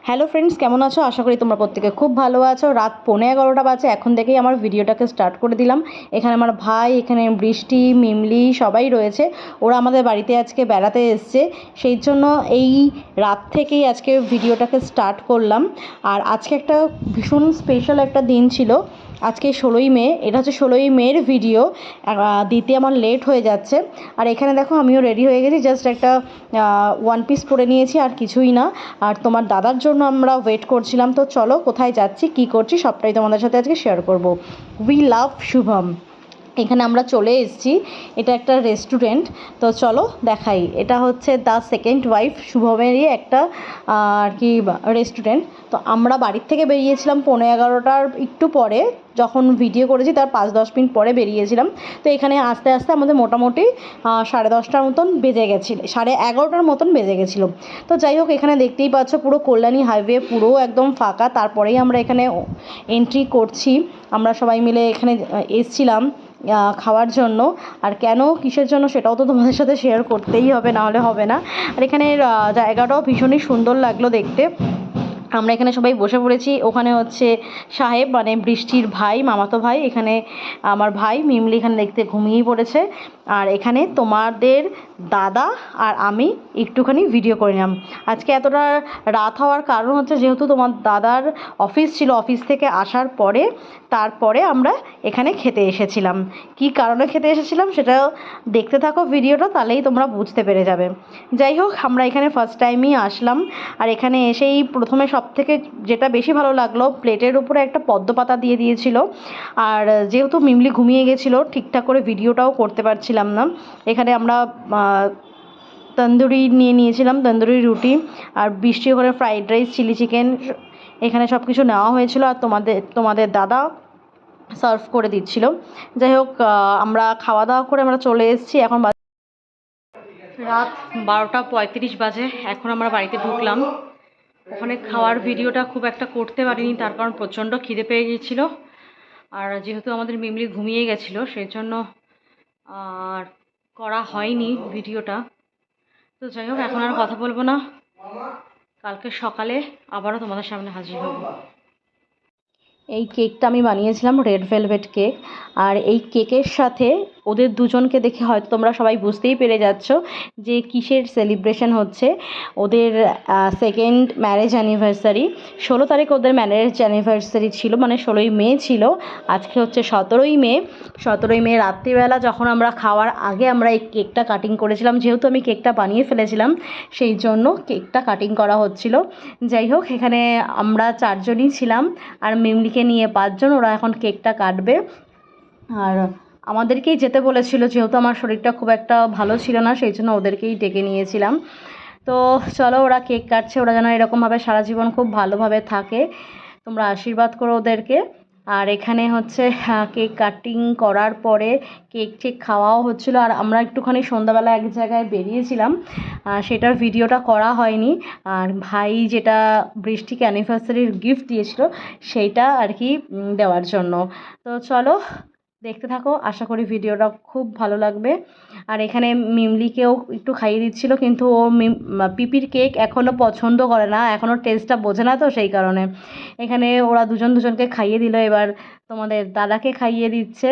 Hello friends, কেমন আছো? আশা করি তোমরা প্রত্যেকে খুব ভালো আছো। রাত 11:15 বাজে, এখন থেকেই আমার ভিডিওটাকে স্টার্ট করে দিলাম। এখানে আমার ভাই, এখানে বৃষ্টি, মিমলি সবাই রয়েছে। ওরা আমাদের বাড়িতে আজকে বেড়াতে এসছে, সেই জন্য এই রাত থেকেই আজকে ভিডিওটাকে স্টার্ট করলাম। আর আজকে একটা ভীষণ স্পেশাল একটা দিন ছিল। আজকে 16ই মে, এটা হচ্ছে 16ই মের ভিডিও। দিতে আমার লেট হয়ে যাচ্ছে। আর এখানে দেখো আমিও রেডি হয়ে গেছি, জাস্ট একটা ওয়ান পিস পরে নিয়েছি, আর কিছুই না। আর তোমার দাদার জন্য আমরা ওয়েট করছিলাম। তো চলো কোথায় যাচ্ছি, কি করছি সবটাই তোমাদের সাথে আজকে শেয়ার করব। We love Shubham. এখানে আমরা চলে এসেছি, এটা একটা রেস্টুরেন্ট। তো চলো দেখাই, এটা হচ্ছে দ্য সেকেন্ড ওয়াইফ শুভমেরই একটা আর কি রেস্টুরেন্ট। তো আমরা বাড়ির থেকে বেরিয়েছিলাম 11:15টার একটু পরে, যখন ভিডিও করেছি তার 5-10 মিনিট পরে বেরিয়েছিলাম। তো এখানে আস্তে আস্তে আমাদের মোটামুটি 10:30টার মতন বেজে গেছিলো, 11:30টার মতন বেজে গেছিলো। তো যাই হোক, এখানে দেখতেই পাচ্ছ পুরো কল্যাণী হাইওয়ে পুরো একদম ফাঁকা। তারপরেই আমরা এখানে এন্ট্রি করছি। আমরা সবাই মিলে এখানে এসছিলাম খাওয়ার জন্য। আর কেন, কিসের জন্য, সেটাও তো তোমাদের সাথে শেয়ার করতেই হবে, নাহলে হবে না। আর এখানের জায়গাটাও ভীষণই সুন্দর লাগলো দেখতে। আমরা এখানে সবাই বসে পড়েছি। ওখানে হচ্ছে সাহেব, মানে বৃষ্টির ভাই, মামাতো ভাই। এখানে আমার ভাই মিমলি এখানে দেখতে ঘুমিয়েই পড়েছে। আর এখানে তোমাদের দাদা আর আমি একটুখানি ভিডিও করে নিলাম। আজকে এতটা রাত হওয়ার কারণ হচ্ছে, যেহেতু তোমার দাদার অফিস ছিল, অফিস থেকে আসার পরে তারপরে আমরা এখানে খেতে এসেছিলাম। কী কারণে খেতে এসেছিলাম সেটা দেখতে থাকো ভিডিওটা, তাহলেই তোমরা বুঝতে পেরে যাবে। যাই হোক, আমরা এখানে ফার্স্ট টাইমই আসলাম। আর এখানে এসেই প্রথমে সবথেকে যেটা বেশি ভালো লাগলো, প্লেটের উপরে একটা পদ্ম পাতা দিয়ে দিয়েছিল। আর যেহেতু মিমলি ঘুমিয়ে গেছিলো, ঠিকঠাক করে ভিডিওটাও করতে পারছিলাম না। এখানে আমরা তন্দুরি নিয়ে নিয়েছিলাম, তন্দুরি রুটি। আর বৃষ্টি ওখানে ফ্রাইড রাইস, চিলি চিকেন, এখানে সব কিছু নেওয়া হয়েছিল। আর তোমাদের দাদা সার্ভ করে দিচ্ছিল। যাই হোক, আমরা খাওয়া দাওয়া করে আমরা চলে এসেছি। এখন রাত 12:35 বাজে। এখন আমরা বাড়িতে ঢুকলাম। ওখানে খাওয়ার ভিডিওটা খুব একটা করতে পারিনি, তার কারণ প্রচণ্ড খিদে পেয়ে গিয়েছিলো। আর যেহেতু আমাদের মিমলি ঘুমিয়ে গেছিলো, সেই জন্য আর করা হয়নি ভিডিওটা। তো যাই হোক, এখন আর কথা বলবো না, কালকে সকালে আবারও তোমাদের সামনে হাজির হব। এই কেকটা আমি বানিয়েছিলাম, রেড ভেলভেট কেক। আর এই কেকের সাথে ওদের দুজনকে দেখে হয়তো তোমরা সবাই বুঝতেই পেরে যাচ্ছ যে কিসের সেলিব্রেশন হচ্ছে। ওদের সেকেন্ড ম্যারেজ অ্যানিভার্সারি, 16 তারিখ ওদের ম্যারেজ অ্যানিভার্সারি ছিল, মানে 16ই মে ছিল। আজকে হচ্ছে 17ই মে। 17ই মে রাত্রিবেলা যখন আমরা খাওয়ার আগে আমরা এই কেকটা কাটিং করেছিলাম। যেহেতু আমি কেকটা বানিয়ে ফেলেছিলাম, সেই জন্য কেকটা কাটিং করা হচ্ছিল। যাই হোক, এখানে আমরা 4 জনই ছিলাম, আর মিমলিকে নিয়ে 5 জন। ওরা এখন কেকটা কাটবে। আর আমাদেরকেই যেতে বলেছিল, যেহেতু আমার শরীরটা খুব একটা ভালো ছিল না, সেই জন্য ওদেরকেই ডেকে নিয়েছিলাম। তো চলো, ওরা কেক কাটছে। ওরা যেন এরকমভাবে সারা জীবন খুব ভালোভাবে থাকে, তোমরা আশীর্বাদ করো ওদেরকে। আর এখানে হচ্ছে কেক কাটিং করার পরে কেক খাওয়াও হচ্ছিলো। আর আমরা একটুখানি সন্ধ্যাবেলা এক জায়গায় বেরিয়েছিলাম, সেটার ভিডিওটা করা হয়নি। আর ভাই যেটা বৃষ্টিকে অ্যানিভার্সারির গিফট দিয়েছিল, সেইটা আর কি দেওয়ার জন্য। তো চলো দেখতে থাকো, আশা করি ভিডিওটা খুব ভালো লাগবে। আর এখানে মিমলিকেও একটু খাইয়ে দিচ্ছিল, কিন্তু ও পিপির কেক এখনও পছন্দ করে না, এখনও টেস্টটা বোঝে না, তো সেই কারণে এখানে ওরা দুজনকে খাইয়ে দিল। এবার তোমাদের দাদাকে খাইয়ে দিচ্ছে।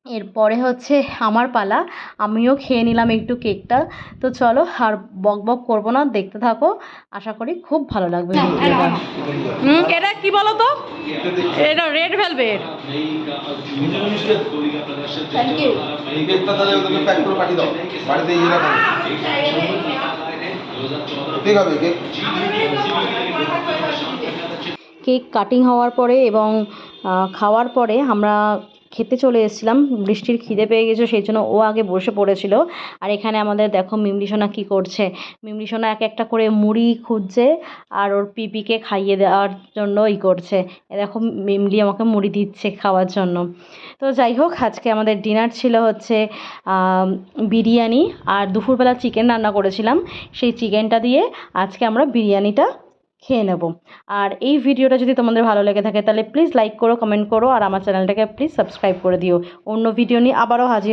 এরপরে হচ্ছে আমার পালা, আমিও খেয়ে নিলাম একটু কেকটা। তো চলো আর বক করবো না, দেখতে থাকো, আশা করি খুব ভালো লাগবে ভিডিওটা। এটা কি বলো তো, এটা red velvet. Thank you. Cake cutting হওয়ার পরে এবং খাওয়ার পরে আমরা খেতে চলে এসেছিলাম। বৃষ্টির খিদে পেয়ে গেছে, সেই জন্য ও আগে বসে পড়েছিল। আর এখানে আমাদের দেখো মিমলি সোনা কী করছে। মিমলি সোনা এক একটা করে মুড়ি খুঁজছে, আর ওর পিপিকে খাইয়ে দেওয়ার জন্য করছে। দেখো মিমলি আমাকে মুড়ি দিচ্ছে খাওয়ার জন্য। তো যাই হোক, আজকে আমাদের ডিনার ছিল হচ্ছে বিরিয়ানি, আর দুপুরবেলা চিকেন রান্না করেছিলাম। সেই চিকেনটা দিয়ে আজকে আমরা বিরিয়ানিটা খেয়ে নেব। আর এই ভিডিওটা যদি তোমাদের ভালো লেগে থাকে, তাহলে প্লিজ লাইক করো, কমেন্ট করো, আর আমার চ্যানেলটাকে প্লিজ সাবস্ক্রাইব করে দিও। অন্য ভিডিও নিয়ে আবারও হাজির।